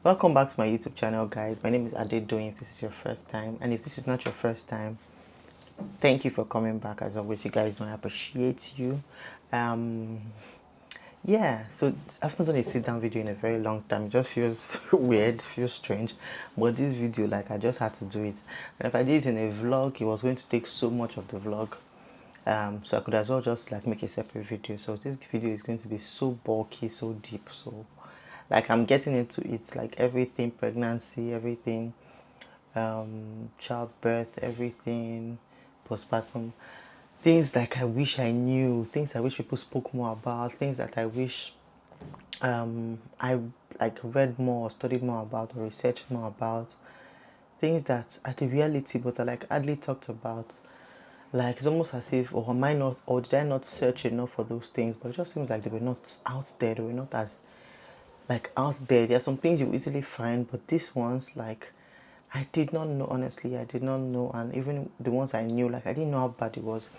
Welcome back to my YouTube channel, guys. My name is Adedoyin if this is your first time, and if this is not your first time, thank you for coming back. As always, you guys know I appreciate you. um yeah, so I've not done a sit down video in a very long time. It just feels weird, feels strange, but this video, like, I just had to do it. And if I did it in a vlog, it was going to take so much of the vlog, so I could as well just like make a separate video. So this video is going to be so bulky, so deep, so like I'm getting into it, like everything, pregnancy, everything, childbirth, everything, postpartum, things like I wish I knew, things I wish people spoke more about, things that I wish I like read more, studied more about, or researched more about, things that are the reality but are like hardly talked about. Like, it's almost as if, or am I not, or did I not search enough for those things? But it just seems like they were not out there. They were not as like out there. There are some things you easily find, but these ones, like, I did not know. Honestly, I did not know, and even the ones I knew, like, I didn't know how bad it was.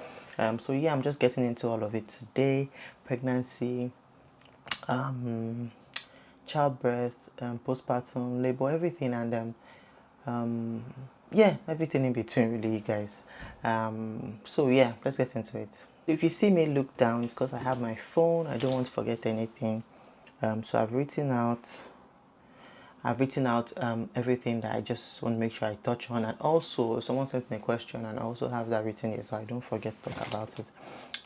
So yeah, I'm just getting into all of it today: pregnancy, um, childbirth, postpartum, labor, everything, and um, yeah, everything in between, really, you guys. So yeah, let's get into it. If you see me look down, it's because I have my phone. I don't want to forget anything. So I've written out everything that I just want to make sure I touch on, and also someone sent me a question, and I also have that written here so I don't forget to talk about it.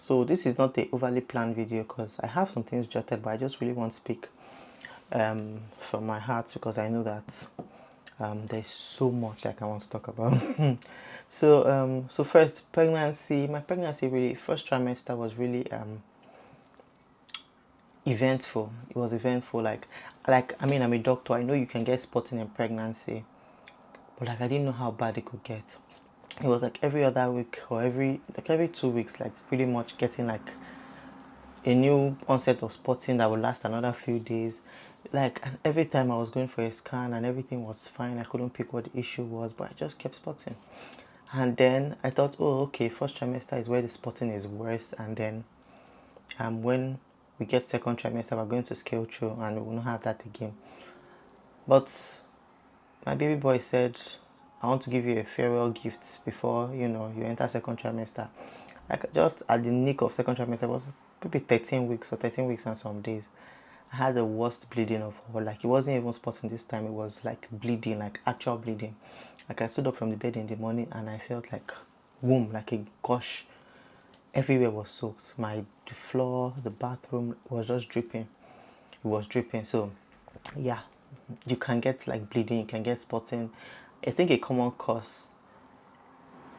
So this is not a overly planned video because I have some things jotted, but I just really want to speak from my heart because I know that there's so much like I want to talk about. So first, pregnancy. My pregnancy, really, first trimester was really eventful. It was eventful. Like I mean, I'm a doctor. I know you can get spotting in pregnancy, but like I didn't know how bad it could get. It was like every other week or every 2 weeks, like pretty much getting like a new onset of spotting that would last another few days. Like, and every time I was going for a scan and everything was fine, I couldn't pick what the issue was, but I just kept spotting. And then I thought, oh, okay, first trimester is where the spotting is worse, and then when we get second trimester, we're going to scale through and we will not have that again. But my baby boy said, I want to give you a farewell gift before you enter second trimester. Like, just at the nick of second trimester, it was maybe 13 weeks or 13 weeks and some days. I had the worst bleeding of all. Like, it wasn't even spotting this time, it was like bleeding, like actual bleeding. Like, I stood up from the bed in the morning and I felt like womb, like a gush. Everywhere was soaked. The floor, the bathroom was just dripping. It was dripping. So yeah, you can get like bleeding, you can get spotting. I think a common cause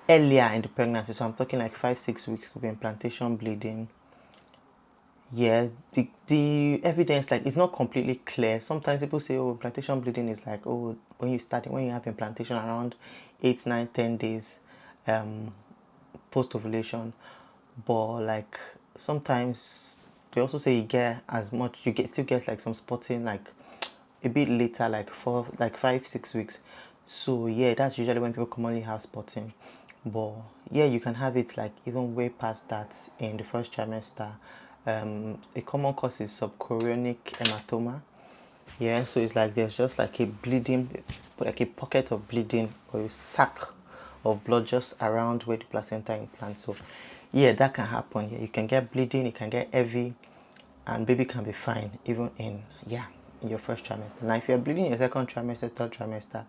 earlier in the pregnancy, so I'm talking like 5-6 weeks, could be implantation bleeding. Yeah, the evidence, like, it's not completely clear. Sometimes people say, oh, implantation bleeding is like, oh, when you have implantation around 8, 9, 10 days post ovulation. But like, sometimes they also say still get like some spotting like a bit later, like 5-6 weeks. So yeah, that's usually when people commonly have spotting. But yeah, you can have it like even way past that in the first trimester. A common cause is subchorionic hematoma. Yeah, so it's like there's just like a bleeding, like a pocket of bleeding or a sac of blood just around where the placenta implants. So yeah, that can happen. Yeah, you can get bleeding, it can get heavy, and baby can be fine even in your first trimester. Now, if you're bleeding in your second trimester, third trimester,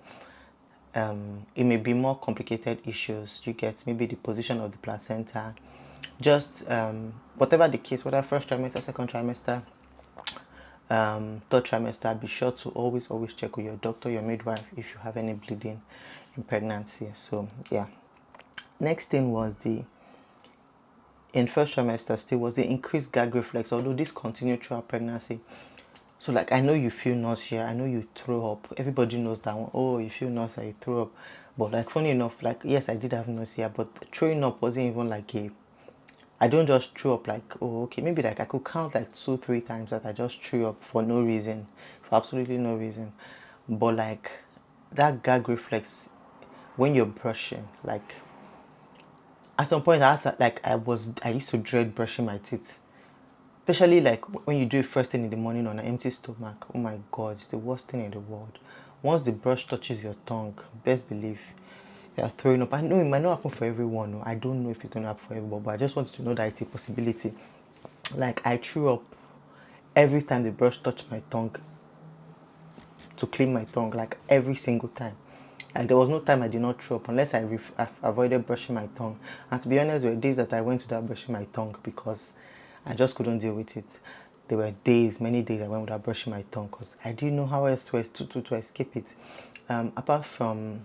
it may be more complicated issues. You get maybe the position of the placenta, just whatever the case, whether first trimester, second trimester, third trimester, be sure to always check with your doctor, your midwife, if you have any bleeding in pregnancy. So yeah, next thing was in first trimester still was the increased gag reflex, although this continued throughout pregnancy. So like, I know you feel nausea, I know you throw up, everybody knows that one. Oh, you feel nausea, you throw up. But like, funny enough, like, yes, I did have nausea, but throwing up wasn't even like I don't just throw up like, oh, okay, maybe like I could count like 2-3 times that I just threw up for no reason, for absolutely no reason. But like, that gag reflex when you're brushing, like, at some point I had to, like, I used to dread brushing my teeth. especially like when you do it first thing in the morning on an empty stomach. Oh my god, it's the worst thing in the world. Once the brush touches your tongue, best believe you're throwing up. I know it might not happen for everyone. No. I don't know if it's going to happen for everyone, but I just wanted to know that it's a possibility. Like I threw up every time the brush touched my tongue to clean my tongue, like every single time. Like there was no time I did not throw up unless I avoided brushing my tongue. And to be honest, there were days that I went without brushing my tongue because I just couldn't deal with it. There were days, many days I went without brushing my tongue because I didn't know how else to escape it. Apart from,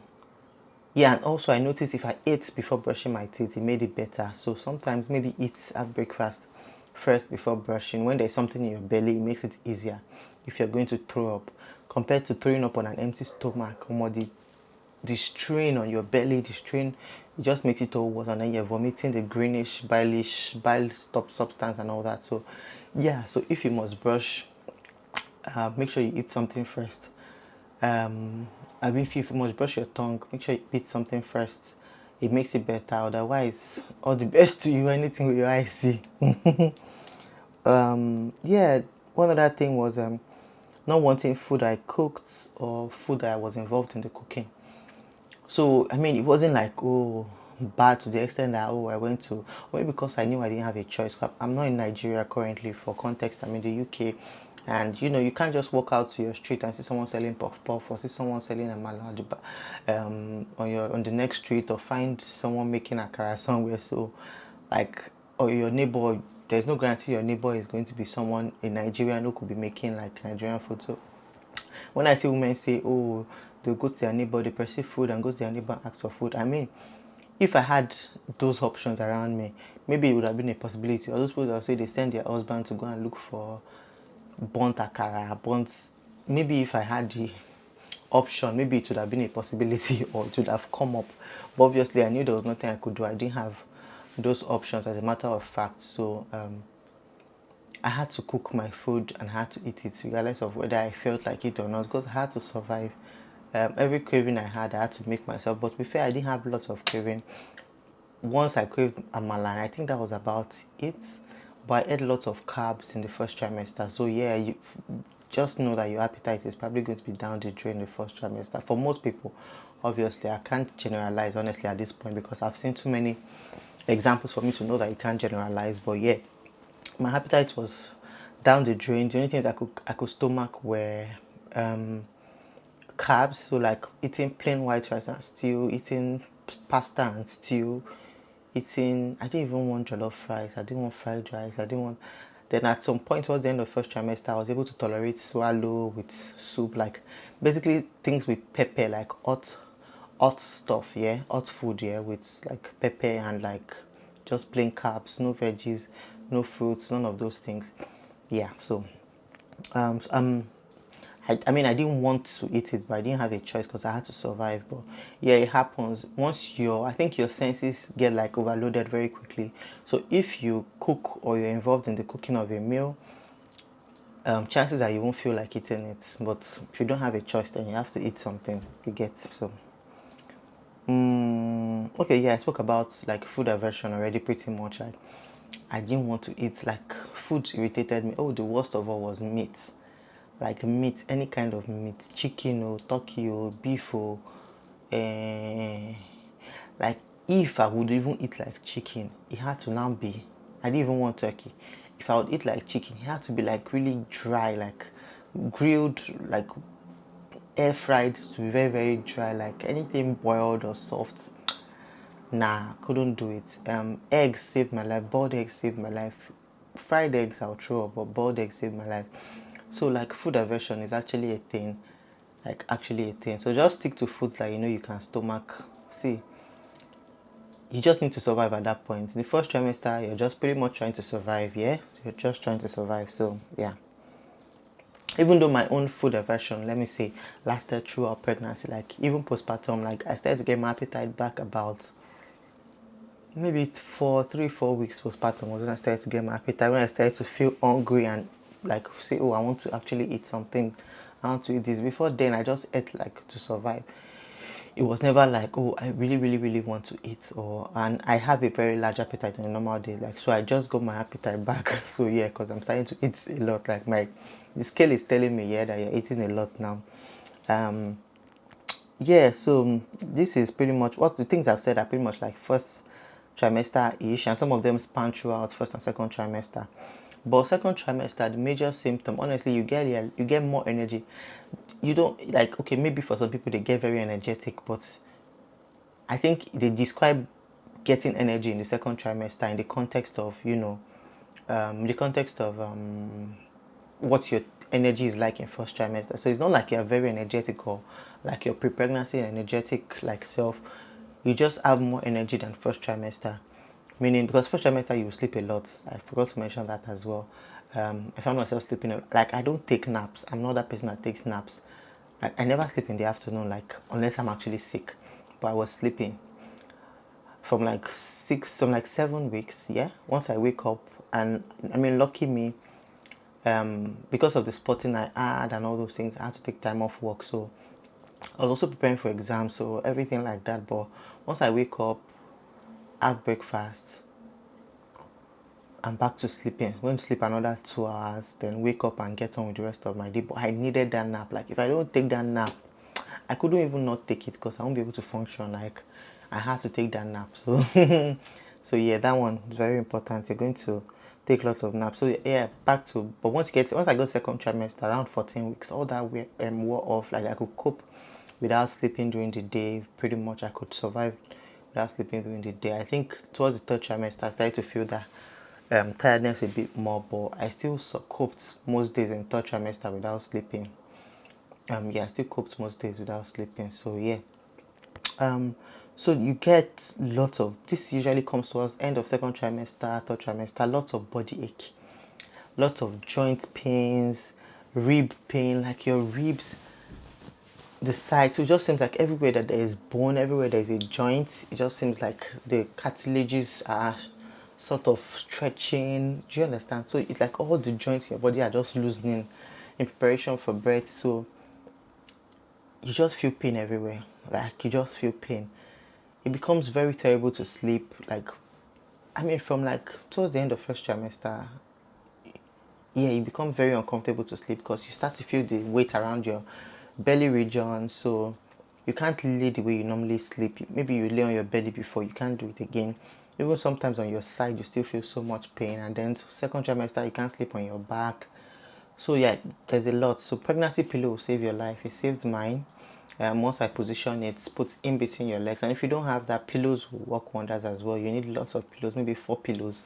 yeah, and also I noticed if I ate before brushing my teeth, it made it better. So sometimes maybe have breakfast first before brushing. When there's something in your belly, it makes it easier if you're going to throw up compared to throwing up on an empty stomach. Or the strain on your belly, the strain, it just makes it all worse, and then you're vomiting the greenish, bile stop substance and all that. So, yeah. So if you must brush, make sure you eat something first. I mean, if you must brush your tongue, make sure you eat something first. It makes it better. Otherwise, all the best to you. Anything with your eyes see. Yeah. One other thing was not wanting food I cooked or food that I was involved in the cooking. So I mean, it wasn't like bad to the extent that I went to, only because I knew I didn't have a choice. I'm not in Nigeria currently. For context, I'm in the UK, and you can't just walk out to your street and see someone selling puff puff or see someone selling a malad on the next street, or find someone making akara somewhere. So like, or your neighbor, there's no guarantee your neighbor is going to be someone in Nigeria who could be making like Nigerian food. So when I see women say, oh, they go to their neighbor, they perceive food and go to their neighbor and ask for food, I mean, if I had those options around me, maybe it would have been a possibility. Or those people that say they send their husband to go and look for burnt akara, burnt. Maybe if I had the option, maybe it would have been a possibility or it would have come up. But obviously, I knew there was nothing I could do. I didn't have those options as a matter of fact. So I had to cook my food and I had to eat it regardless of whether I felt like it or not, because I had to survive. Every craving I had to make myself. But to be fair, I didn't have lots of craving. Once I craved amala, I think that was about it. But I ate lots of carbs in the first trimester. So yeah, you just know that your appetite is probably going to be down the drain the first trimester. For most people, obviously, I can't generalize honestly at this point because I've seen too many examples for me to know that you can't generalize. But yeah, my appetite was down the drain. The only things I could stomach were carbs, so like eating plain white rice and stew, eating pasta and stew, eating. I didn't even want jollof rice. I didn't want fried rice. I didn't want. Then at some point towards the end of the first trimester, I was able to tolerate swallow with soup, like basically things with pepper, like hot stuff, yeah, hot food, yeah, with like pepper and like just plain carbs, no veggies, no fruits, none of those things. Yeah, so um, um, I mean, I didn't want to eat it, but I didn't have a choice because I had to survive. But yeah, it happens. I think your senses get like overloaded very quickly. So if you cook or you're involved in the cooking of a meal, chances are you won't feel like eating it. But if you don't have a choice, then you have to eat something. You get so. Okay, yeah, I spoke about like food aversion already pretty much. Like I didn't want to eat, like food irritated me. Oh, the worst of all was meat. Like meat, any kind of meat, chicken or turkey or beef or uh, like if I would even eat like chicken, it had to now be. I didn't even want turkey. If I would eat like chicken, it had to be like really dry, like grilled, like air fried to be very very dry. Like anything boiled or soft, nah, couldn't do it. Eggs saved my life. Boiled eggs saved my life. Fried eggs I'll throw up, but boiled eggs saved my life. So like food aversion is actually a thing, like actually a thing. So just stick to foods that you know you can stomach. See, you just need to survive at that point. In the first trimester, you're just pretty much trying to survive. Yeah, you're just trying to survive. So yeah. Even though my own food aversion, let me say, lasted throughout pregnancy, like even postpartum, like I started to get my appetite back about maybe for 3 4 weeks postpartum was when I started to get my appetite, when I started to feel hungry and like say, oh, I want to actually eat something, I want to eat this. Before then I just ate like to survive. it was never like, oh, I really, really, really want to eat, or and I have a very large appetite on a normal day, like, so I just got my appetite back. So yeah, because I'm starting to eat a lot, like my the scale is telling me, yeah, that you're eating a lot now. um yeah, so this is pretty much what the things I've said are pretty much like first trimester ish, and some of them span throughout first and second trimester. But second trimester, the major symptom, honestly, you get more energy. You don't like, okay, maybe for some people they get very energetic, but I think they describe getting energy in the second trimester in the context of, the context of what your energy is like in first trimester. So it's not like you're very energetic or like your pre-pregnancy energetic like self. You just have more energy than first trimester. Meaning, because first trimester you sleep a lot. I forgot to mention that as well. I found myself sleeping like I don't take naps. I'm not that person that takes naps. Like I never sleep in the afternoon, like unless I'm actually sick. But I was sleeping from like 7 weeks. Yeah, once I wake up, and I mean, lucky me, because of the spotting I had and all those things, I had to take time off work. So I was also preparing for exams, so everything like that. But once I wake up, have breakfast, I'm back to sleeping. I'm going to sleep another 2 hours, then wake up and get on with the rest of my day. But I needed that nap. Like if I don't take that nap, I couldn't even not take it because I won't be able to function. Like I had to take that nap. So so yeah, that one is very important. You're going to take lots of naps. So yeah, back to, but once I got second trimester around 14 weeks, all that wore off. Like I could cope without sleeping during the day. Pretty much I could survive without sleeping during the day. I think towards the third trimester I started to feel that tiredness a bit more, but I still coped most days in third trimester without sleeping. Yeah, I still coped most days without sleeping. So yeah. Um, so you get lots of this usually comes towards end of second trimester, third trimester, lots of body ache, lots of joint pains, rib pain, like your ribs, the sides. So it just seems like everywhere that there is bone, everywhere there is a joint, it just seems like the cartilages are sort of stretching. Do you understand? So it's like all the joints in your body are just loosening in preparation for birth. So you just feel pain everywhere. Like you just feel pain. It becomes very terrible to sleep. Like, I mean, from like towards the end of first trimester, yeah, it becomes very uncomfortable to sleep because you start to feel the weight around your belly region. So you can't lay the way you normally sleep. Maybe you lay on your belly before, you can't do it again. Even sometimes on your side, you still feel so much pain. And then second trimester, you can't sleep on your back. So yeah, there's a lot. So pregnancy pillow will save your life. It saved mine. Once I position it, put in between your legs. And if you don't have that, pillows will work wonders as well. You need lots of pillows, maybe 4 pillows.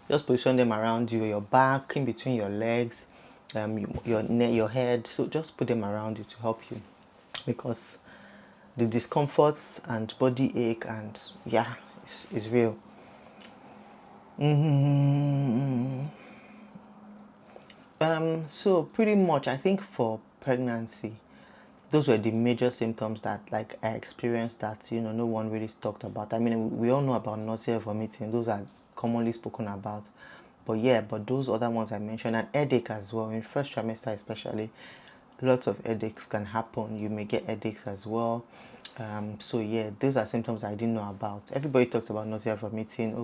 Just position them around you, your back, in between your legs, your neck, your head. So just put them around you to help you, because the discomforts and body ache and yeah, it's real. Mm-hmm. So pretty much, I think for pregnancy, those were the major symptoms that like I experienced that no one really talked about. I mean, we all know about nausea, vomiting; those are commonly spoken about. But yeah, but those other ones I mentioned, and headache as well in first trimester especially, lots of headaches can happen. You may get headaches as well. So yeah, those are symptoms I didn't know about. Everybody talks about nausea, vomiting,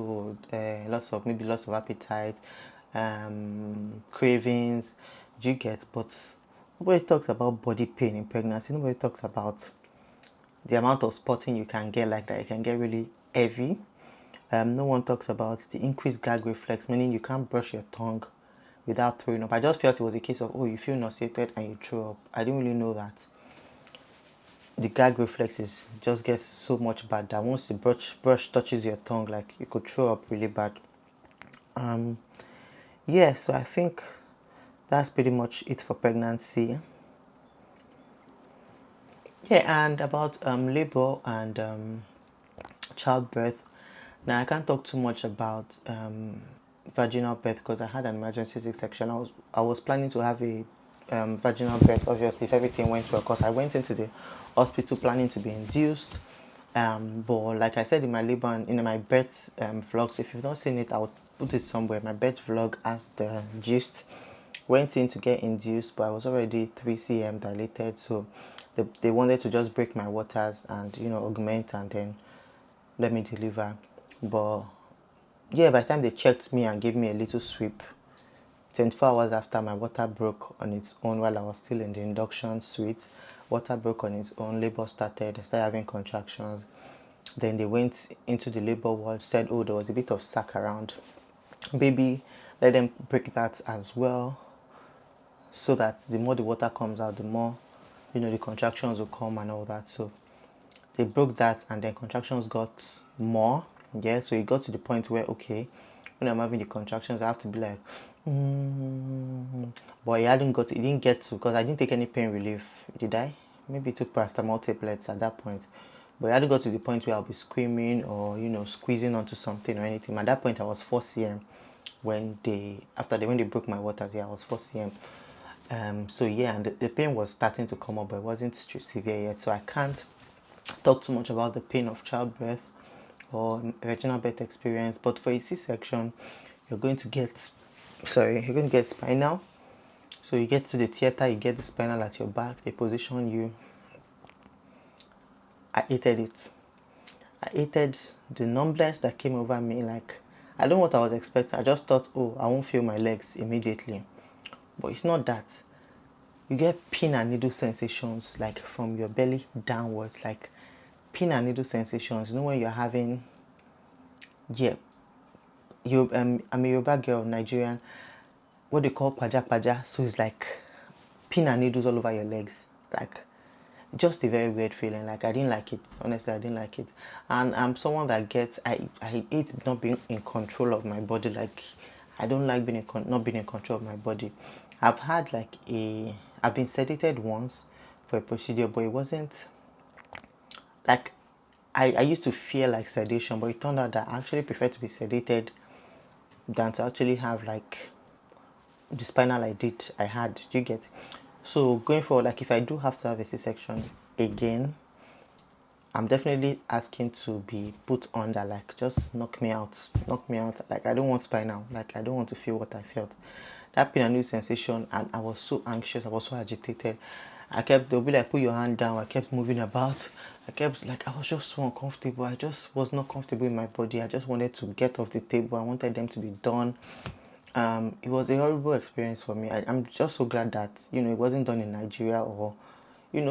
lots of appetite, cravings. Do you get? But nobody talks about body pain in pregnancy. Nobody talks about the amount of spotting you can get, like that. It can get really heavy. No one talks about the increased gag reflex, meaning you can't brush your tongue without throwing up. I just felt it was a case of, oh, you feel nauseated and you throw up. I didn't really know that the gag reflexes just gets so much bad that once the brush touches your tongue, like you could throw up really bad. Um, yeah, so I think that's pretty much it for pregnancy. Yeah, and about labor and childbirth. Now I can't talk too much about vaginal birth because I had an emergency C-section. I was planning to have a vaginal birth, obviously, if everything went well, because I went into the hospital planning to be induced. But like I said in my labor and in my birth vlogs, if you've not seen it, I'll put it somewhere. My birth vlog has the gist. Went in to get induced, but I was already 3 cm dilated, so They wanted to just break my waters and augment and then let me deliver. But yeah, by the time they checked me and gave me a little sweep, 24 hours after, my water broke on its own while I was still in the induction suite. Water broke on its own, labor started, I started having contractions. Then they went into the labor ward, said, oh, there was a bit of sac around. Baby, let them break that as well, so that the more the water comes out, the more, the contractions will come and all that. So they broke that, and then contractions got more. Yeah, so it got to the point where, okay, when I'm having the contractions, I have to be like, but it didn't get to, because I didn't take any pain relief, did I? Maybe it took paracetamol tablets at that point. But it hadn't got to the point where I'll be screaming or, squeezing onto something or anything. At that point, I was 4 cm when they broke my waters. Yeah, I was 4 cm. So yeah, and the pain was starting to come up, but it wasn't severe yet. So I can't talk too much about the pain of childbirth or vaginal birth experience. But for a C-section, you're going to get spinal. So you get to the theater, you get the spinal at your back, they position you. I hated it. I hated the numbness that came over me. Like, I don't know what I was expecting. I just thought, oh, I won't feel my legs immediately. But it's not that. You get pin and needle sensations, like from your belly downwards, like pin and needle sensations. When you're having, yeah, I'm a Yoruba girl, Nigerian, what they call paja paja. So it's like pin and needles all over your legs, like just a very weird feeling. Like, I didn't like it. Honestly, I didn't like it. And I'm someone that I hate not being in control of my body. Like, I don't like not being in control of my body. I've been sedated once for a procedure, but it wasn't like, I used to fear like sedation, but it turned out that I actually prefer to be sedated than to actually have like the spinal I had. Do you get? So going forward, like if I do have to have a C-section again, I'm definitely asking to be put under, like just knock me out. Like, I don't want spinal. Like, I don't want to feel what I felt. That pain and new sensation, and I was so anxious, I was so agitated. They'll be like, put your hand down. I kept moving about. I was just so uncomfortable. I just was not comfortable in my body. I just wanted to get off the table. I wanted them to be done. It was a horrible experience for me. I'm just so glad that, it wasn't done in Nigeria or,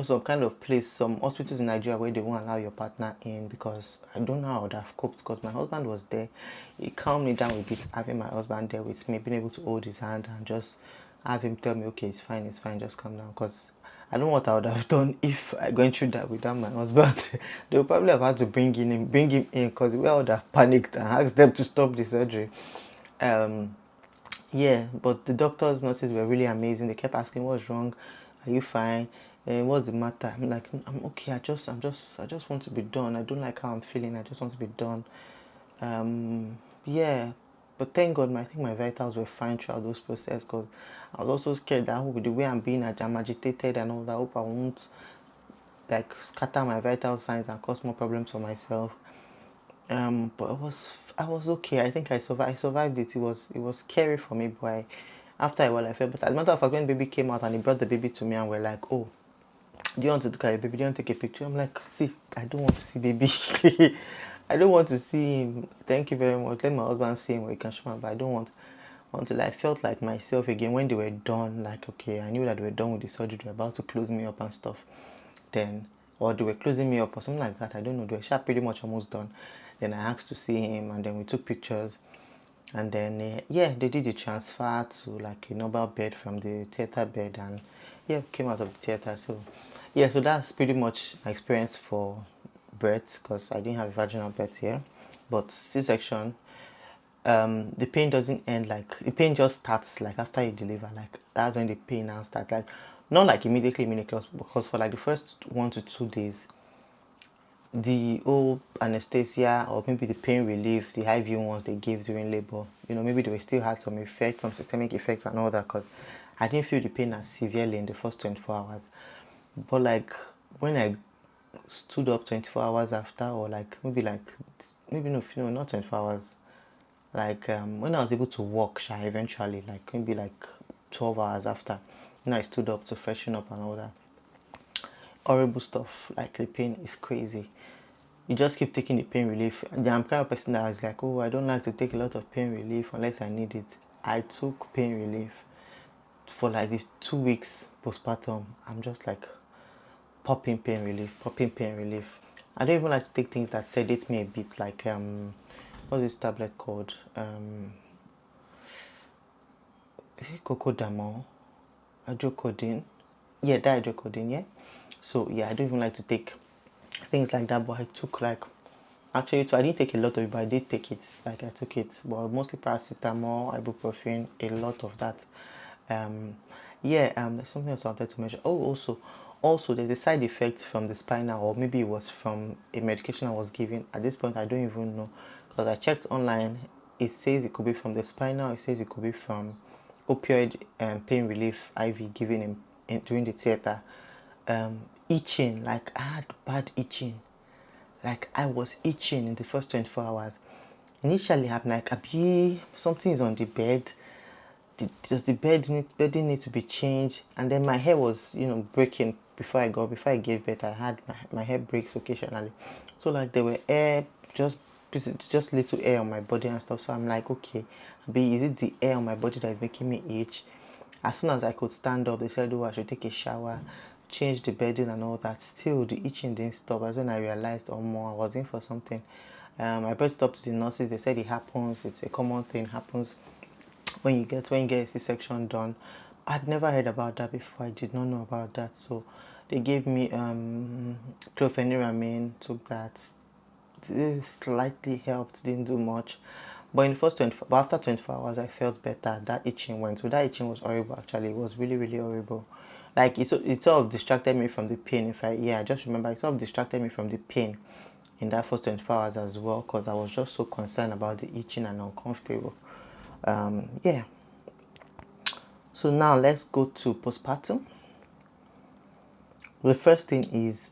some kind of place, some hospitals in Nigeria where they won't allow your partner in, because I don't know how I would have coped, because my husband was there. It calmed me down a bit, having my husband there with me, being able to hold his hand and just have him tell me, okay, it's fine, just calm down, because I don't know what I would have done if I going through that without my husband. They would probably have had to bring him in, because we would have panicked and asked them to stop the surgery. Yeah, but the doctors, nurses were really amazing. They kept asking, "What's wrong? Are you fine? What's the matter?" I'm like, "I'm okay. I just want to be done. I don't like how I'm feeling. I just want to be done." Yeah, but thank God, I think my vitals were fine throughout those process, because I was also scared that with the way I'm agitated and all that, I hope I won't like scatter my vital signs and cause more problems for myself. But I was okay. I think I survived it. It was scary for me, but after a while I felt better. As a matter of fact, when the baby came out and he brought the baby to me and we're like, "Oh, do you want to look at your baby? Do you want to take a picture?" I'm like, "See, I don't want to see baby. I don't want to see him. Thank you very much. Let my husband see him, or he can show him, but I don't want." Until I felt like myself again when they were done. Like, okay, I knew that they were done with the surgery. They were about to close me up and stuff. Then, or they were closing me up or something like that. I don't know. They were pretty much almost done. Then I asked to see him, and then we took pictures. And then, yeah, they did the transfer to like a normal bed from the theater bed, and yeah, came out of the theater. So, yeah, so that's pretty much my experience for birth, because I didn't have a vaginal birth here. But C-section, the pain doesn't end. Like, the pain just starts like after you deliver. Like, that's when the pain now starts. Like, not like immediately, because for like the first 1 to 2 days, the old anesthesia or maybe the pain relief, the IV ones they gave during labor, maybe they were still had some effects, some systemic effects and all that, because I didn't feel the pain as severely in the first 24 hours. But like when I stood up 24 hours after, or like maybe no, not 24 hours, like when I was able to walk eventually, like maybe like 12 hours after, when I stood up to freshen up and all that, horrible stuff. Like the pain is crazy. You just keep taking the pain relief. I'm kind of person that is like, oh, I don't like to take a lot of pain relief unless I need it. I took pain relief for like these 2 weeks postpartum. I'm just like popping pain relief, popping pain relief. I don't even like to take things that sedate me a bit, like what's this tablet called? Is it cocodamol? Hydrocodone? Yeah, that hydrocodone, yeah. So yeah, I don't even like to take things like that, but I took like actually I didn't take a lot of it, but I did take it. Like I took it, but mostly paracetamol, ibuprofen, a lot of that. Um, yeah, there's something else I wanted to mention. Oh, also there's a side effect from the spinal, or maybe it was from a medication I was given. At this point, I don't even know because I checked online. It says it could be from the spinal. It says it could be from opioid pain relief IV given during the theater. Itching, like I had bad itching. Like I was itching in the first 24 hours. Initially, I'm like, Abi, something is on the bed. Does the bedding need to be changed? And then my hair was, breaking before I gave birth. I had my hair breaks occasionally. So like there were air, just just little air on my body and stuff. So I'm like, okay, Abi, is it the air on my body that is making me itch? As soon as I could stand up, they said, oh, I should take a shower, change the bedding and all that. Still, the itching didn't stop. That's when I realized, oh, more, I was in for something. I brought it up to the nurses. They said it happens. It's a common thing. Happens when you get a C-section done. I'd never heard about that before. I did not know about that. So they gave me chlorpheniramine. Took that. It slightly helped. Didn't do much. But in the first 24, but after 24 hours, I felt better. That itching went. So that itching was horrible. Actually, it was really, really horrible. Like it sort of distracted me from the pain. I just remember it sort of distracted me from the pain in that first 24 hours as well, because I was just so concerned about the itching and uncomfortable. Yeah. So now let's go to postpartum. The first thing is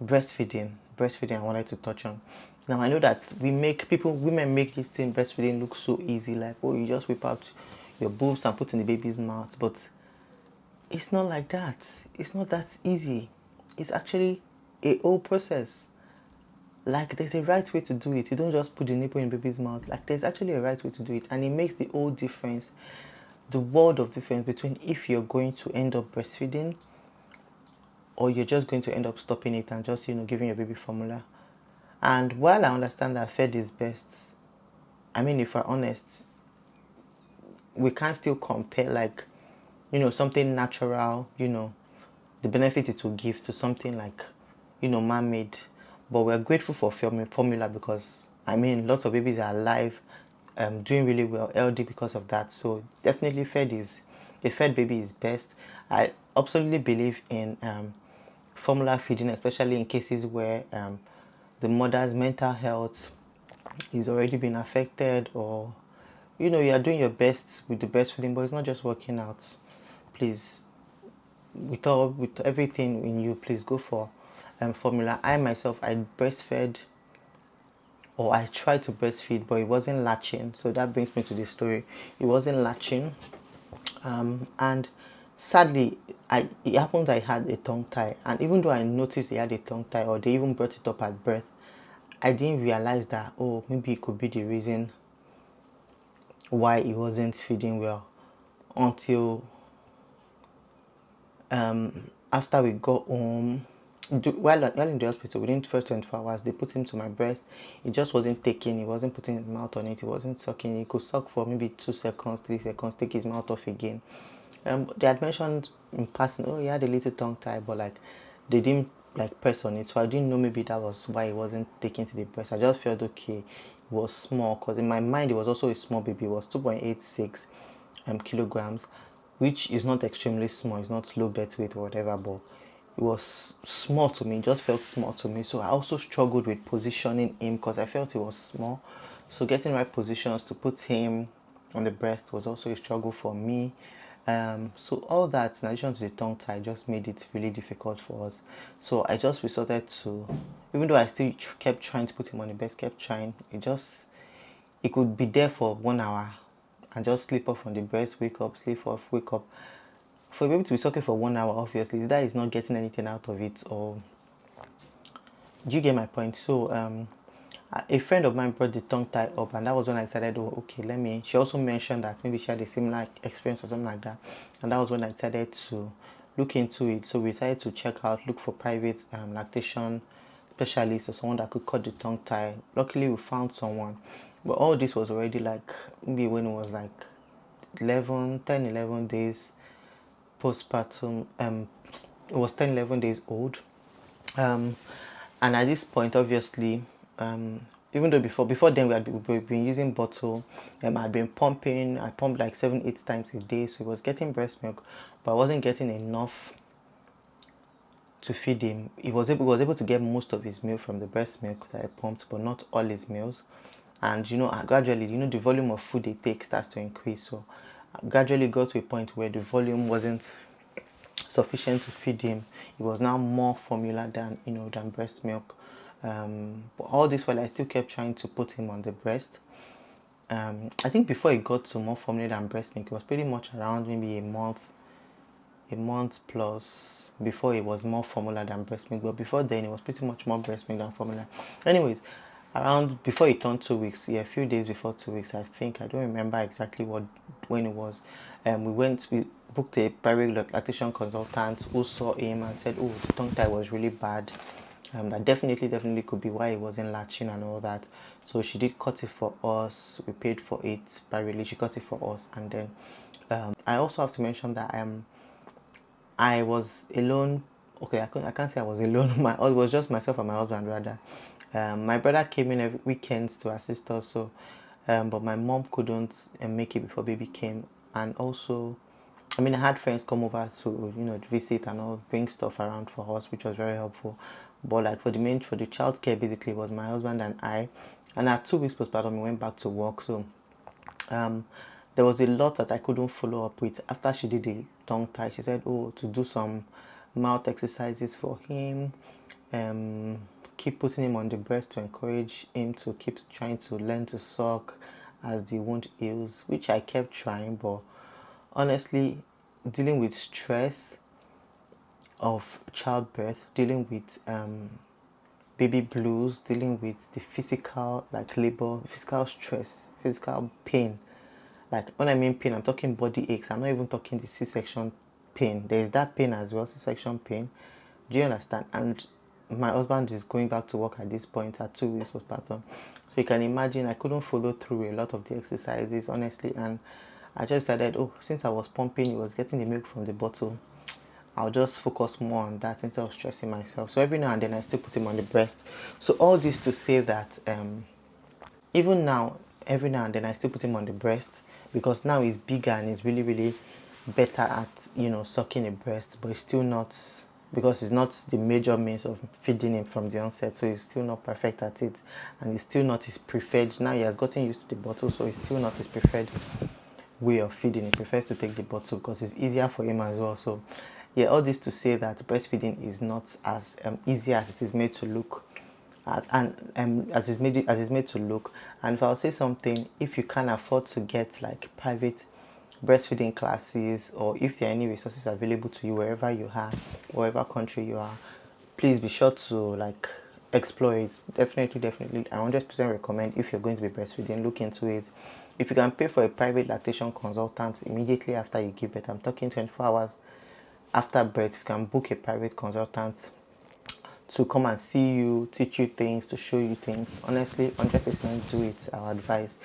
breastfeeding. Breastfeeding I wanted to touch on. Now I know that women make this thing breastfeeding look so easy, like oh you just whip out your boobs and put in the baby's mouth, but it's not like that. It's not that easy. It's actually a whole process. Like there's a right way to do it. You don't just put the nipple in the baby's mouth. Like there's actually a right way to do it, and it makes the whole difference, the world of difference between if you're going to end up breastfeeding or you're just going to end up stopping it and just giving your baby formula. And while I understand that fed is best, I mean, if we're honest, we can't still compare like something natural, the benefit it will give to something like man-made. But we're grateful for formula because I mean lots of babies are alive, doing really well, healthy because of that. So definitely a fed baby is best. I absolutely believe in formula feeding, especially in cases where the mother's mental health is already been affected, or you are doing your best with the breastfeeding but it's not just working out. Please, with everything in you, please go for formula. I myself, I breastfed, or I tried to breastfeed, but it wasn't latching. So that brings me to the story. It wasn't latching, and sadly, it happened. I had a tongue tie, and even though I noticed they had a tongue tie, or they even brought it up at birth, I didn't realize that maybe it could be the reason why it wasn't feeding well until after we got home. While in the hospital, within the first 24 hours, they put him to my breast. It just wasn't taking. He wasn't putting his mouth on it. He wasn't sucking. He could suck for maybe 2 seconds, 3 seconds, take his mouth off again. They had mentioned in passing, oh, he had a little tongue tie, but like they didn't like press on it, so I didn't know maybe that was why he wasn't taking to the breast. I just felt okay. It was small, because in my mind it was also a small baby. It was 2.86 kilograms, which is not extremely small. It's not low birth weight or whatever, but it was small to me. It just felt small to me. So I also struggled with positioning him because I felt it was small. So getting right positions to put him on the breast was also a struggle for me. So all that, in addition to the tongue tie, just made it really difficult for us. So I just resorted to, even though I still kept trying to put him on the breast, kept trying, it could be there for 1 hour and just sleep off on the breast, wake up, sleep off, wake up. for a baby to be sucking for 1 hour, obviously, that is not getting anything out of it, or do you get my point? So a friend of mine brought the tongue tie up, and that was when I decided, oh, okay, let me. She also mentioned that maybe she had a similar experience or something like that, and that was when I decided to look into it. So we decided to look for private lactation specialist or someone that could cut the tongue tie. Luckily, we found someone, but all this was already like maybe when it was like 11 days postpartum. It was 10, 11 days old. Um, and at this point, obviously, even though before then we'd been using bottle, I'd been pumping. I pumped like 7, 8 times a day, so he was getting breast milk, but I wasn't getting enough to feed him. He was able to get most of his milk from the breast milk that I pumped, but not all his meals. And gradually, the volume of food they take starts to increase. So I gradually got to a point where the volume wasn't sufficient to feed him. It was now more formula than breast milk. But all this while I still kept trying to put him on the breast. I think before it got to more formula than breast milk, it was pretty much around maybe a month plus before it was more formula than breast milk. But before then, it was pretty much more breast milk than formula. Anyways, around before it turned 2 weeks, a few days before 2 weeks, I think. I don't remember exactly when it was. We booked a private lactation consultant who saw him and said, oh, the tongue tie was really bad. That definitely could be why it wasn't latching and all that. So she did cut it for us. We paid for it privately. She cut it for us, and then I also have to mention that I was alone. Okay, I can't say I was alone. It was just myself and my husband rather. My brother came in every weekends to assist us. So, but my mom couldn't make it before baby came, and also, I mean, I had friends come over to visit and all, bring stuff around for us, which was very helpful. But like for the child care, basically, it was my husband and I. And at 2 weeks postpartum, we went back to work. So um, there was a lot that I couldn't follow up with. After she did the tongue tie, she said, oh, to do some mouth exercises for him, um, keep putting him on the breast to encourage him to keep trying to learn to suck as the wound heals, which I kept trying. But honestly, dealing with stress of childbirth, dealing with baby blues, dealing with the physical, like labor, physical stress, physical pain. Like when I mean pain, I'm talking body aches. I'm not even talking the C-section pain. There is that pain as well, C-section pain. Do you understand? And my husband is going back to work at this point at 2 weeks postpartum. So you can imagine I couldn't follow through a lot of the exercises, honestly. And I just decided, oh, since I was pumping, he was getting the milk from the bottle. I'll just focus more on that instead of stressing myself. So every now and then I still put him on the breast. So all this to say that even now, every now and then I still put him on the breast because now he's bigger and he's really, really better at, sucking a breast, but it's still not, because it's not the major means of feeding him from the onset, so he's still not perfect at it, and it's still not his preferred. Now he has gotten used to the bottle, so it's still not his preferred way of feeding. He prefers to take the bottle because it's easier for him as well. So yeah, all this to say that breastfeeding is not as easy as it is made to look at, and as it's made to look. And if I'll say something, if you can't afford to get like private breastfeeding classes, or if there are any resources available to you wherever you are, wherever country you are, please be sure to like explore it. Definitely, I 100% recommend. If you're going to be breastfeeding, look into it. If you can pay for a private lactation consultant immediately after you give birth, I'm talking 24 hours after birth, you can book a private consultant to come and see you, teach you things, to show you things. Honestly, 100% do it, our advice.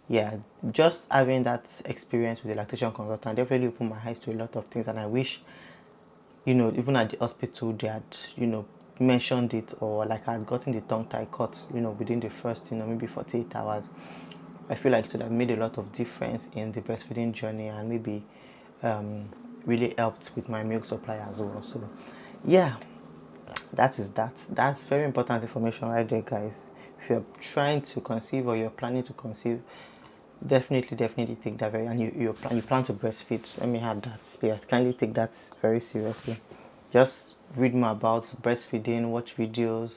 Yeah, just having that experience with the lactation consultant definitely opened my eyes to a lot of things, and I wish, even at the hospital, they had, mentioned it, or like I had gotten the tongue tie cut, within the first, maybe 48 hours. I feel like it would have made a lot of difference in the breastfeeding journey, and maybe really helped with my milk supply as well. So, yeah, that's very important information right there, guys. If you're trying to conceive or you're planning to conceive, definitely take that and you plan to breastfeed. Let me add that. Yeah, kindly take that very seriously. Just read more about breastfeeding, watch videos,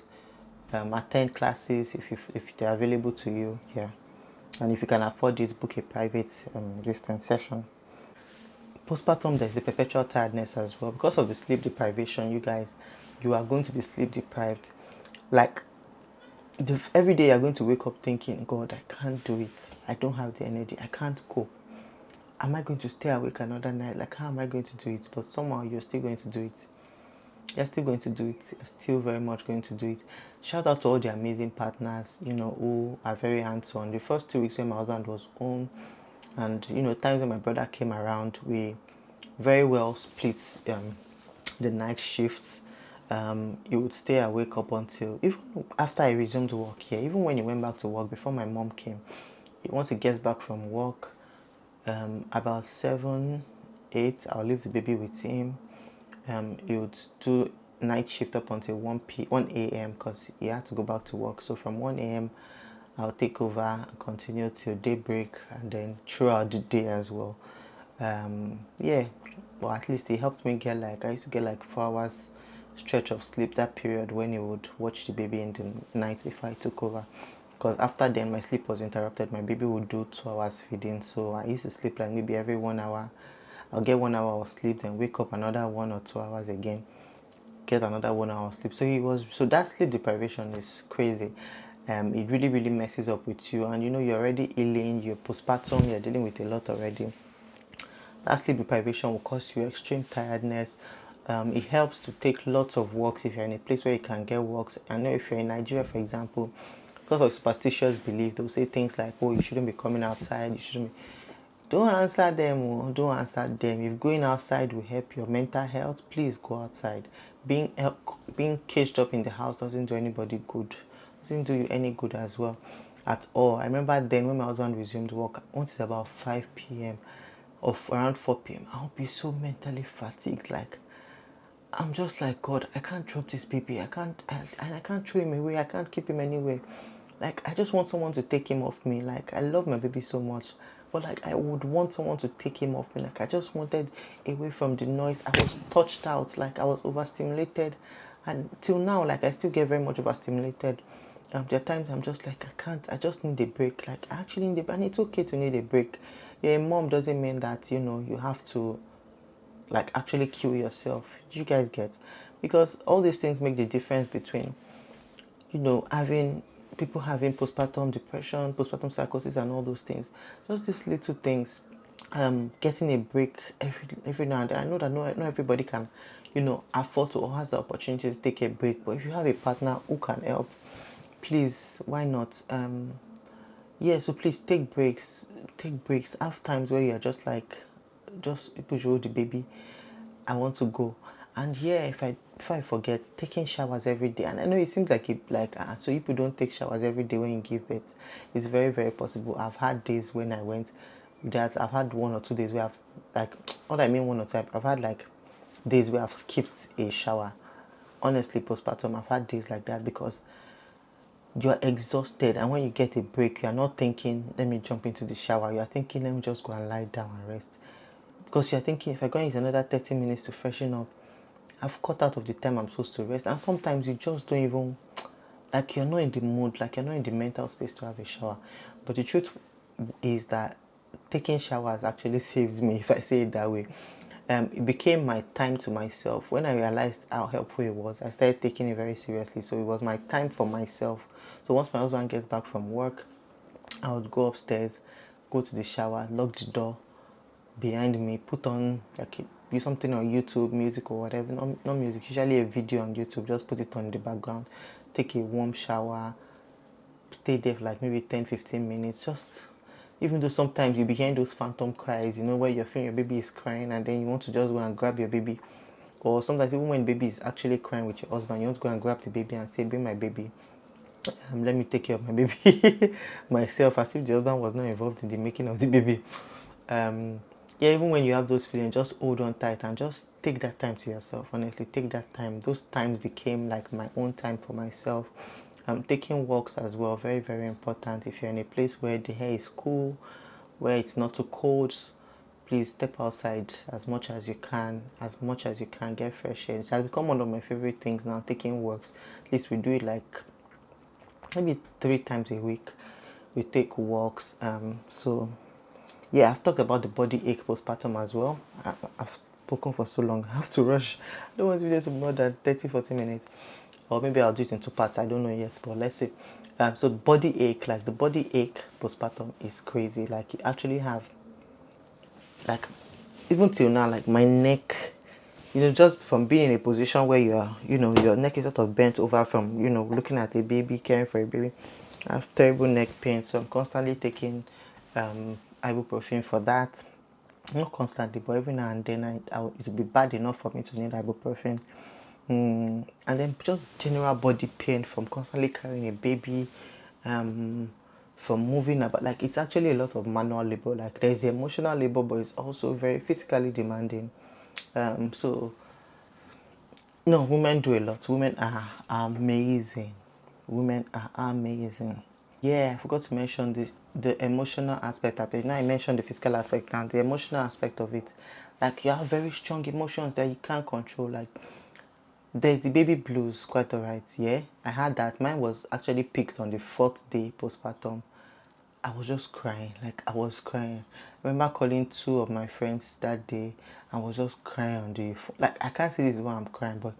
attend classes if they're available to you. Yeah, and if you can afford it, book a private distance session. postpartum, there's the perpetual tiredness as well. Because of the sleep deprivation, you guys, you are going to be sleep deprived. Like, every day you're going to wake up thinking, God, I can't do it. I don't have the energy. I can't cope. Am I going to stay awake another night? Like, how am I going to do it? But somehow you're still going to do it. You're still going to do it. You're still very much going to do it. Shout out to all the amazing partners, who are very hands-on. The first 2 weeks when my husband was home, and times when my brother came around, we very well split the night shifts. He would stay awake up until, even after I resumed work here, even when he went back to work before my mom came, once he gets back from work, about 7, 8, I'll leave the baby with him. He would do night shift up until 1 a.m. because he had to go back to work. So from 1 a.m. I'll take over and continue till daybreak, and then throughout the day as well. Yeah, but at least he helped me get I used to get 4 hours stretch of sleep that period when he would watch the baby in the night before I took over. Because after then my sleep was interrupted. My baby would do 2 hours feeding, so I used to sleep maybe every 1 hour. I'll get 1 hour of sleep, then wake up another 1 or 2 hours again, get another 1 hour of sleep. So that sleep deprivation is crazy. It really, really messes up with you, and you're already ailing, you're postpartum, you're dealing with a lot already. That sleep deprivation will cause you extreme tiredness. It helps to take lots of walks if you're in a place where you can get walks. I know if you're in Nigeria, for example, because of superstitious belief, they'll say things like, oh, you shouldn't be coming outside, you shouldn't be... Don't answer them. Don't answer them. If going outside will help your mental health, please go outside. Being caged up in the house doesn't do anybody good. Doesn't do you any good as well, at all. I remember then when my husband resumed work, once it's about 5 p.m. or around 4 p.m., I'll be so mentally fatigued. I'm just like, God, I can't drop this baby. I can't throw him away. I can't keep him anywhere. I just want someone to take him off me. I love my baby so much, but I would want someone to take him off me. I just wanted away from the noise. I was touched out. I was overstimulated, and till now, I still get very much overstimulated. There are times I'm just I can't. I just need a break. I actually need a break, and it's okay to need a break. You're a mom doesn't mean that you have to actually kill yourself. Do you guys get? Because all these things make the difference between having people having postpartum depression, postpartum psychosis, and all those things. Just these little things. Getting a break every now and then. I know that not everybody can afford to or has the opportunity to take a break, but if you have a partner who can help, please, why not? Yeah, so please take breaks. Have times where you're just push the baby, I want to go. And yeah, if I forget, taking showers every day. And I know it seems so people don't take showers every day when you give birth. It's very, very possible. I've had days when I went that I've had 1 or 2 days where I've what I mean 1 or 2, I've had days where I've skipped a shower. Honestly, postpartum, I've had days like that because you're exhausted, and when you get a break, you're not thinking, let me jump into the shower. You're thinking, let me just go and lie down and rest. Because you're thinking, if I go in another 30 minutes to freshen up, I've cut out of the time I'm supposed to rest. And sometimes you just don't even, you're not in the mood, you're not in the mental space to have a shower. But the truth is that taking showers actually saves me, if I say it that way. It became my time to myself. When I realized how helpful it was, I started taking it very seriously. So it was my time for myself. So once my husband gets back from work, I would go upstairs, go to the shower, lock the door behind me, put on use something on YouTube, music or whatever. Not music, usually a video on YouTube. Just put it on the background, take a warm shower, stay there for maybe 10-15 minutes. Just, even though sometimes you be hearing those phantom cries, where you're feeling your baby is crying and then you want to just go and grab your baby. Or sometimes even when baby is actually crying with your husband, you want to go and grab the baby and say, bring my baby. Let me take care of my baby myself, as if the husband was not involved in the making of the baby. Yeah, even when you have those feelings, just hold on tight and just take that time to yourself. Honestly, take that time. Those times became my own time for myself. Taking walks as well, very, very important. If you're in a place where the air is cool, where it's not too cold, please step outside as much as you can. Get fresh air. It has become one of my favorite things now, taking walks. At least we do it maybe 3 times a week. We take walks. So Yeah, I've talked about the body ache postpartum as well. I've spoken for so long. I have to rush. I don't want to be more than 30-40 minutes. Or maybe I'll do it in 2 parts. I don't know yet, but let's see. So body ache, like the body ache postpartum is crazy. Like you actually have, like, even till now, like my neck, just from being in a position where you are, your neck is sort of bent over from, looking at a baby, caring for a baby. I have terrible neck pain, so I'm constantly taking ibuprofen for that. Not constantly, but every now and then it would be bad enough for me to need ibuprofen. And then just general body pain from constantly carrying a baby, from moving about. Like it's actually a lot of manual labor. Like there's the emotional labor, but it's also very physically demanding. So no, women do a lot. Women are amazing. Women are amazing. Yeah, I forgot to mention the emotional aspect of it. Now I mentioned the physical aspect and the emotional aspect of it. Like you have very strong emotions that you can't control. Like there's the baby blues, quite alright. Yeah, I had that. Mine was actually picked on the 4th day postpartum. I was just crying. Like I was crying. I remember calling 2 of my friends that day. I was just crying on the phone. Like I can't say this is why I'm crying, but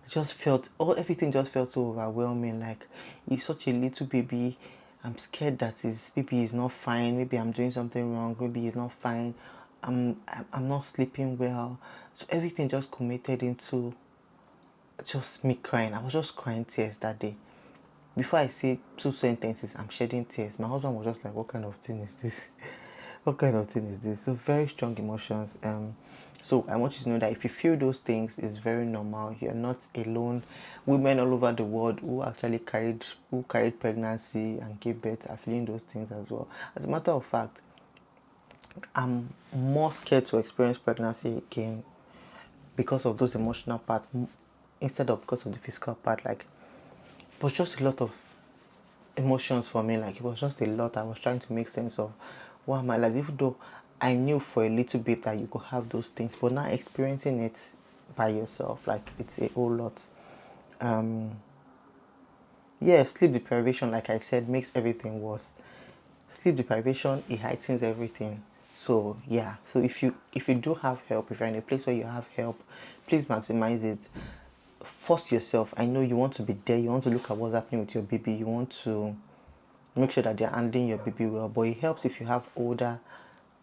it just felt everything just felt so overwhelming. Like he's such a little baby. I'm scared that his baby is not fine. Maybe I'm doing something wrong. Maybe he's not fine. I'm not sleeping well. So everything just committed into just me crying. I was just crying tears that day. Before I say 2 sentences, I'm shedding tears. My husband was just like, "What kind of thing is this? What kind of thing is this?" So very strong emotions. So I want you to know that if you feel those things, it's very normal. You're not alone. Women all over the world who carried pregnancy and gave birth are feeling those things as well. As a matter of fact, I'm more scared to experience pregnancy again because of those emotional parts instead of because of the physical part. Like it was just a lot of emotions for me. Like it was just a lot. I was trying to make sense of what am I like, even though I knew for a little bit that you could have those things, but now experiencing it by yourself, like it's a whole lot. um yeah, sleep deprivation, like I said, makes everything worse. Sleep deprivation, it heightens everything. So yeah, so if you do have help, if you're in a place where you have help, please maximize it. Force yourself. I know you want to be there, you want to look at what's happening with your baby, you want to make sure that they're handling your baby well. But it helps if you have older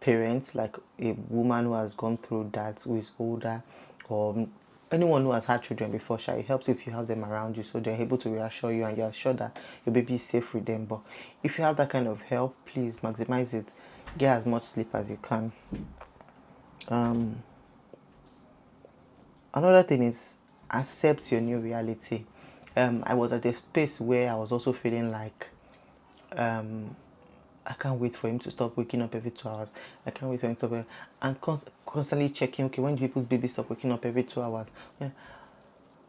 parents, like a woman who has gone through that, who is older, or anyone who has had children before. It helps if you have them around you so they're able to reassure you and you're sure that your baby is safe with them. But if you have that kind of help, please maximize it. Get as much sleep as you can. Another thing is accept your new reality. I was at a space where I was also feeling like um, I can't wait for him to stop waking up every 2 hours. I can't wait for him to stop. And constantly checking, okay, when do people's babies stop waking up every 2 hours? Yeah.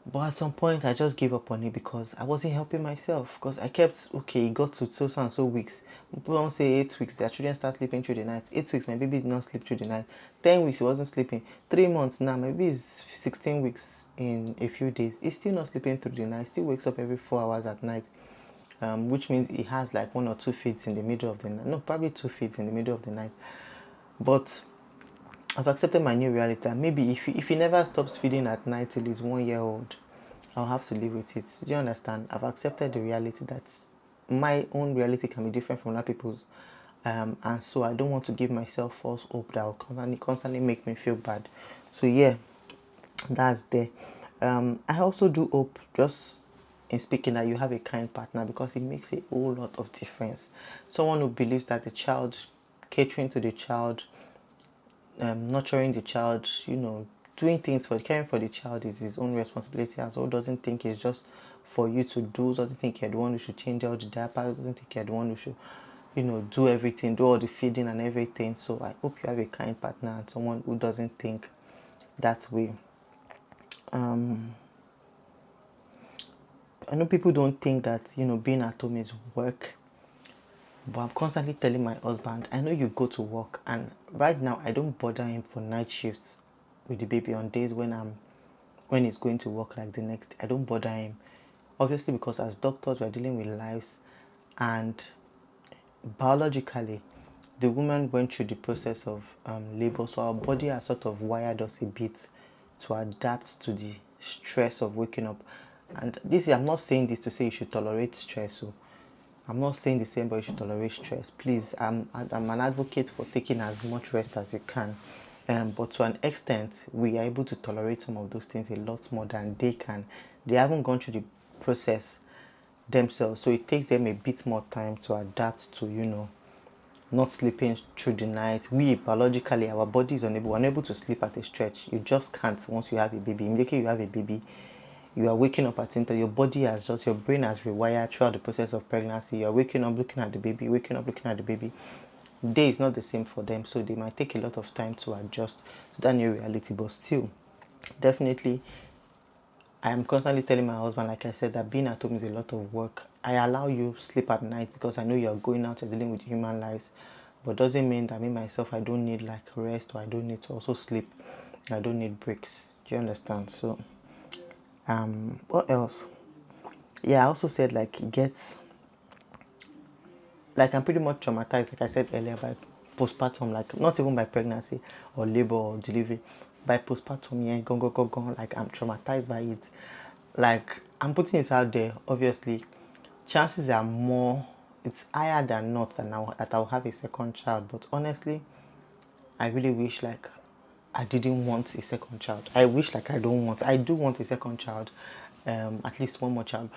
But at some point, I just gave up on it because I wasn't helping myself. Because I kept, okay, it got to so and so weeks. People don't say 8 weeks, their children start sleeping through the night. 8 weeks, my baby did not sleep through the night. 10 weeks, he wasn't sleeping. 3 months now, my baby is 16 weeks in a few days. He's still not sleeping through the night, still wakes up every 4 hours at night. Which means he has like 1 or 2 feeds in the middle of the night. No, probably 2 feeds in the middle of the night. But I've accepted my new reality. And maybe if he never stops feeding at night till he's 1 year old, I'll have to live with it. Do you understand? I've accepted the reality that my own reality can be different from other people's. And so I don't want to give myself false hope that will constantly make me feel bad. So yeah, that's there. I also do hope, just in speaking, that you have a kind partner because it makes a whole lot of difference. Someone who believes that the child, catering to the child, nurturing the child, doing things for caring for the child is his own responsibility as well. Doesn't think it's just for you to do. Doesn't think you're the one who should change all the diapers. Doesn't think you're the one who should, do everything, do all the feeding and everything. So I hope you have a kind partner and someone who doesn't think that way. I know people don't think that being at home is work, but I'm constantly telling my husband, I know you go to work, and right now I don't bother him for night shifts with the baby on days when he's going to work, like the next day. I don't bother him, obviously, because as doctors we're dealing with lives, and biologically the woman went through the process of labor, so our body has sort of wired us a bit to adapt to the stress of waking up. And this, I'm not saying this to say you should tolerate stress. So I'm not saying the same, but you should tolerate stress. Please, I'm an advocate for taking as much rest as you can. But to an extent, we are able to tolerate some of those things a lot more than they can. They haven't gone through the process themselves, so it takes them a bit more time to adapt to, not sleeping through the night. We biologically, our body is unable to sleep at a stretch. You just can't once you have a baby. Immediately you have a baby, you are waking up at interval. Your body has just, your brain has rewired throughout the process of pregnancy. You are waking up looking at the baby, waking up looking at the baby. Day is not the same for them, so they might take a lot of time to adjust to that new reality. But still, definitely, I am constantly telling my husband, like I said, that being at home is a lot of work. I allow you sleep at night because I know you are going out and dealing with human lives, but doesn't mean that me myself, I don't need like rest, or I don't need to also sleep. I don't need breaks. Do you understand? So what else? Yeah, I also said like it gets, like I'm pretty much traumatized, like I said earlier, by postpartum, like not even by pregnancy or labor or delivery, by postpartum. Yeah, go, like I'm traumatized by it. Like I'm putting it out there, obviously chances are more, it's higher than not that I'll have a second child. But honestly, I really wish like I didn't want a second child. I wish like I do want a second child, at least one more child.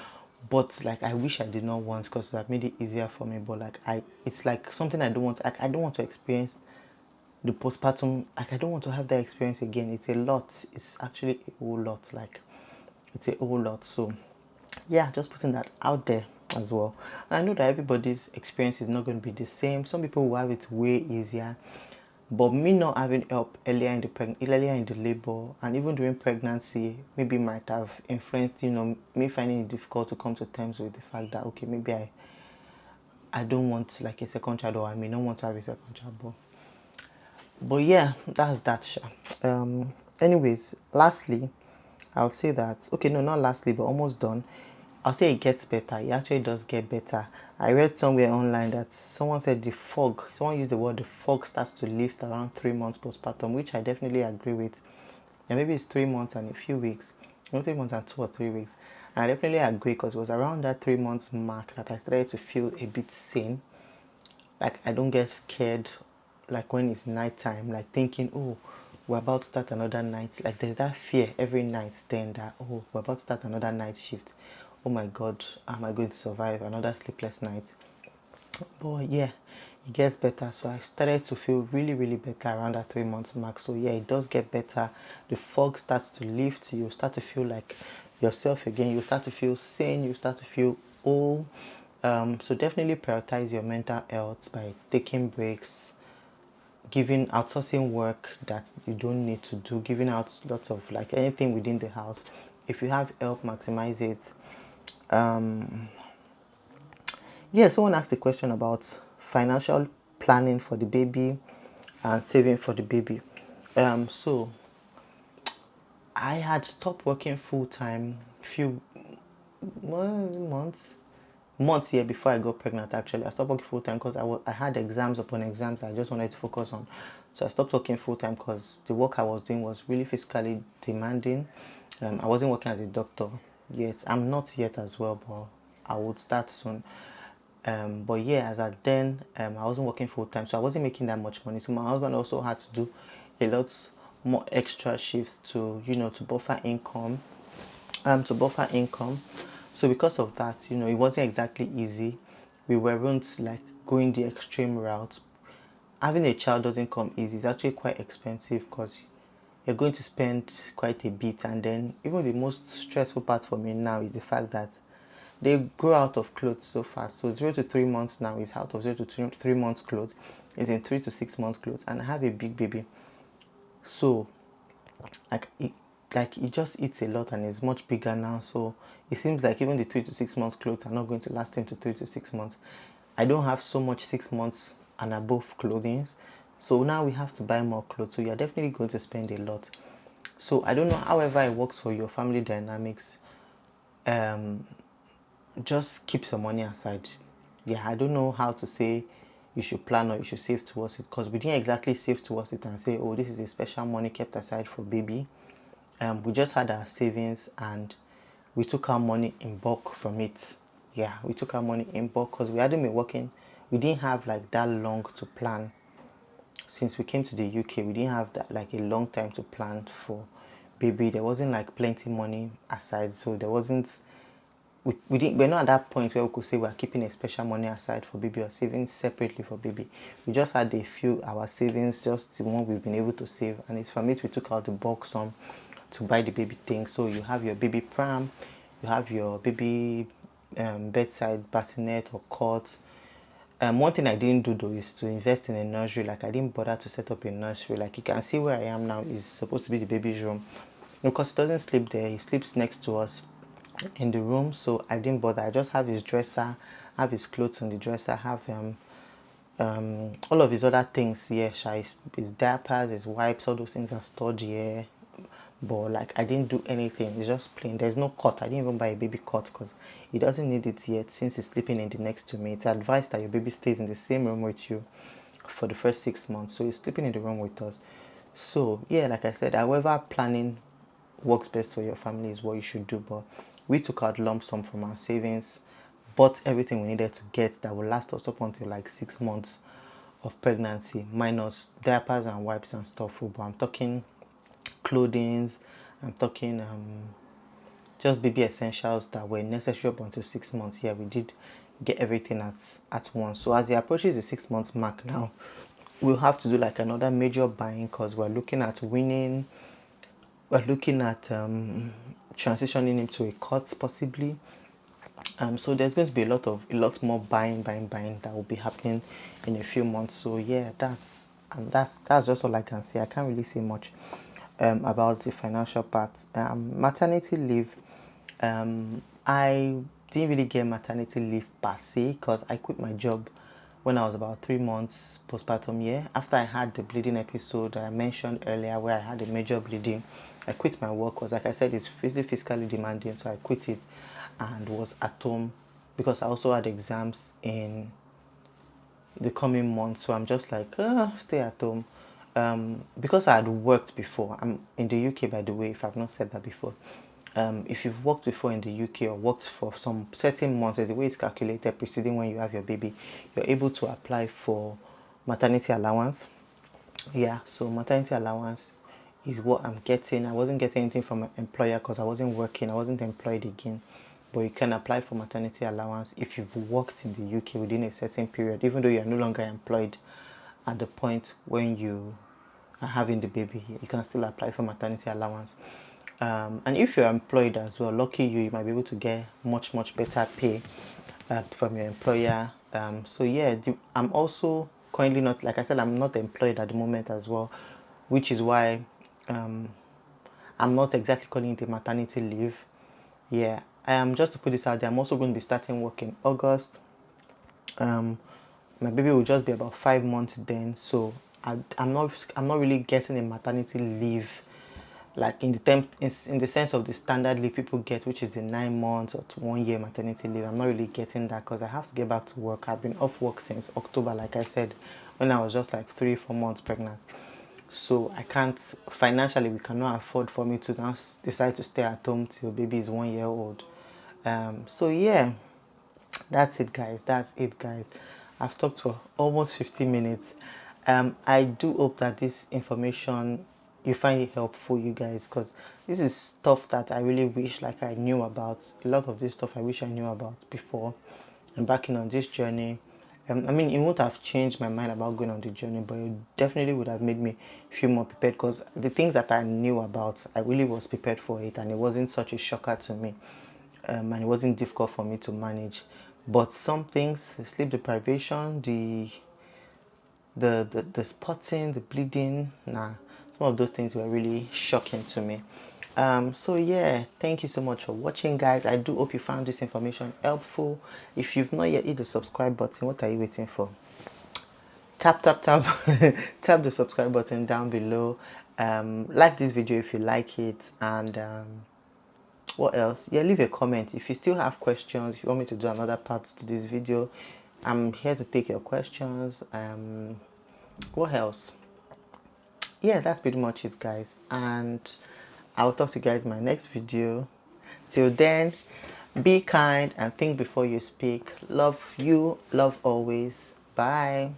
But like I wish I did not want, because that made it easier for me. But like it's like something I don't want. Like I don't want to experience the postpartum. Like I don't want to have that experience again. It's a lot. It's actually a whole lot. Like it's a whole lot. So yeah, just putting that out there as well. And I know that everybody's experience is not going to be the same. Some people will have it way easier, but me not having help earlier in the labor and even during pregnancy maybe might have influenced, me finding it difficult to come to terms with the fact that okay, maybe I don't want like a second child, or I may not want to have a second child. But yeah, that's that. Anyways, lastly, I'll say that, okay, no, not lastly, but almost done. I'll say it gets better. It actually does get better. I read somewhere online that someone said someone used the word the fog starts to lift around 3 months postpartum, which I definitely agree with. And maybe it's 3 months and a few weeks, 3 months and 2 or 3 weeks. And I definitely agree, because it was around that 3 months mark that I started to feel a bit sane. Like I don't get scared like when it's nighttime, like thinking, oh, we're about to start another night. Like there's that fear every night then that, oh, we're about to start another night shift. Oh my god, am I going to survive another sleepless night? But yeah, it gets better. So I started to feel really, really better around that 3 months mark. So yeah, it does get better. The fog starts to lift. You start to feel like yourself again. You start to feel sane. You start to feel whole. So definitely prioritize your mental health by taking breaks, giving outsourcing work that you don't need to do, giving out lots of like anything within the house. If you have help, maximize it. Yeah, someone asked a question about financial planning for the baby and saving for the baby. So I had stopped working full time few months here before I got pregnant. Actually, I stopped working full time because I had exams upon exams I just wanted to focus on. So I stopped working full time because the work I was doing was really physically demanding. I wasn't working as a doctor yet. I'm not yet as well, but I would start soon. But yeah, as at then, I wasn't working full time, so I wasn't making that much money. So my husband also had to do a lot more extra shifts to, to buffer income, So because of that, it wasn't exactly easy. We weren't like going the extreme route. Having a child doesn't come easy. It's actually quite expensive because you're going to spend quite a bit. And then even the most stressful part for me now is the fact that they grow out of clothes so fast. So 0 to 3 months now is out of 0 to 3 months clothes. It's in 3 to 6 months clothes. And I have a big baby. So like it just eats a lot and is much bigger now. So it seems like even the 3 to 6 months clothes are not going to last him to 3 to 6 months. I don't have so much 6 months and above clothing. So now we have to buy more clothes. So you're definitely going to spend a lot. So I don't know, however it works for your family dynamics. Just keep some money aside. Yeah, I don't know how to say you should plan or you should save towards it, because we didn't exactly save towards it and say, oh, this is a special money kept aside for baby. We just had our savings and we took our money in bulk from it. Yeah, we took our money in bulk because we hadn't been working. We didn't have like that long to plan. Since we came to the UK, we didn't have that like a long time to plan for baby. There wasn't like plenty money aside, so there wasn't. We're not at that point where we could say we're keeping a special money aside for baby or saving separately for baby. We just had a few our savings, just the one we've been able to save, and it's from it we took out the bulk sum to buy the baby things. So you have your baby pram, you have your baby bedside bassinet or cot. One thing I didn't do though is to invest in a nursery. Like I didn't bother to set up a nursery. Like you can see where I am now is supposed to be the baby's room, because he doesn't sleep there. He sleeps next to us in the room, so I didn't bother. I just have his dresser, have his clothes on the dresser, have all of his other things here. His diapers, his wipes, all those things are stored here. But like I didn't do anything. It's just plain. There's no cot. I didn't even buy a baby cot because he doesn't need it yet since he's sleeping in the next to me. It's advised that your baby stays in the same room with you for the first 6 months. So he's sleeping in the room with us. So yeah, like I said, however planning works best for your family is what you should do. But we took out lump sum from our savings, bought everything we needed to get that will last us up until like 6 months of pregnancy, minus diapers and wipes and stuff. But I'm talking clothing, I'm talking just baby essentials that were necessary up until 6 months. Yeah, we did get everything at once. So as it approaches the 6 months mark now, we'll have to do like another major buying because we're looking at winning. We're looking at transitioning into a cot possibly. So there's going to be a lot more buying that will be happening in a few months. So yeah, that's just all I can say. I can't really say much about the financial part. Maternity leave, I didn't really get maternity leave per se because I quit my job when I was about 3 months postpartum year. After I had the bleeding episode I mentioned earlier where I had a major bleeding, I quit my work because like I said, it's physically demanding, so I quit it and was at home because I also had exams in the coming months. So I'm just like, stay at home. Because I had worked before. I'm in the UK, by the way, if I've not said that before. If you've worked before in the UK or worked for some certain months, there's a way it's calculated preceding when you have your baby, you're able to apply for maternity allowance. Yeah, so maternity allowance is what I'm getting. I wasn't getting anything from my employer because I wasn't working. I wasn't employed again. But you can apply for maternity allowance if you've worked in the UK within a certain period, even though you're no longer employed at the point when you are having the baby. You can still apply for maternity allowance. And if you're employed as well, lucky you might be able to get much better pay from your employer. So yeah, I'm also currently not, like I said, I'm not employed at the moment as well, which is why I'm not exactly calling it a maternity leave. Yeah, just to put this out there, I'm also going to be starting work in August. My baby will just be about 5 months then, so I'm not really getting a maternity leave like in the sense of the standard leave people get, which is the 9 months or 1 year maternity leave. I'm not really getting that because I have to get back to work. I've been off work since October, like I said, when I was just like 3-4 months pregnant. So I can't, financially we cannot afford for me to now decide to stay at home till baby is 1 year old. So yeah, that's it guys. I've talked for almost 50 minutes. I do hope that this information you find it helpful, you guys, because this is stuff that I really wish like I knew about. A lot of this stuff I wish I knew about before embarking on this journey. I mean, it won't have changed my mind about going on the journey, but it definitely would have made me feel more prepared because the things that I knew about, I really was prepared for it, and it wasn't such a shocker to me, and it wasn't difficult for me to manage. But some things, the sleep deprivation, the spotting, the bleeding, some of those things were really shocking to me. So yeah, thank you so much for watching guys. I do hope you found this information helpful. If you've not yet hit the subscribe button, what are you waiting for? Tap tap the subscribe button down below. Like this video if you like it, and what else? Yeah, leave a comment if you still have questions, if you want me to do another part to this video. I'm here to take your questions. What else? Yeah, that's pretty much it, guys. And I'll talk to you guys in my next video. Till then, be kind and think before you speak. Love you, love always. Bye.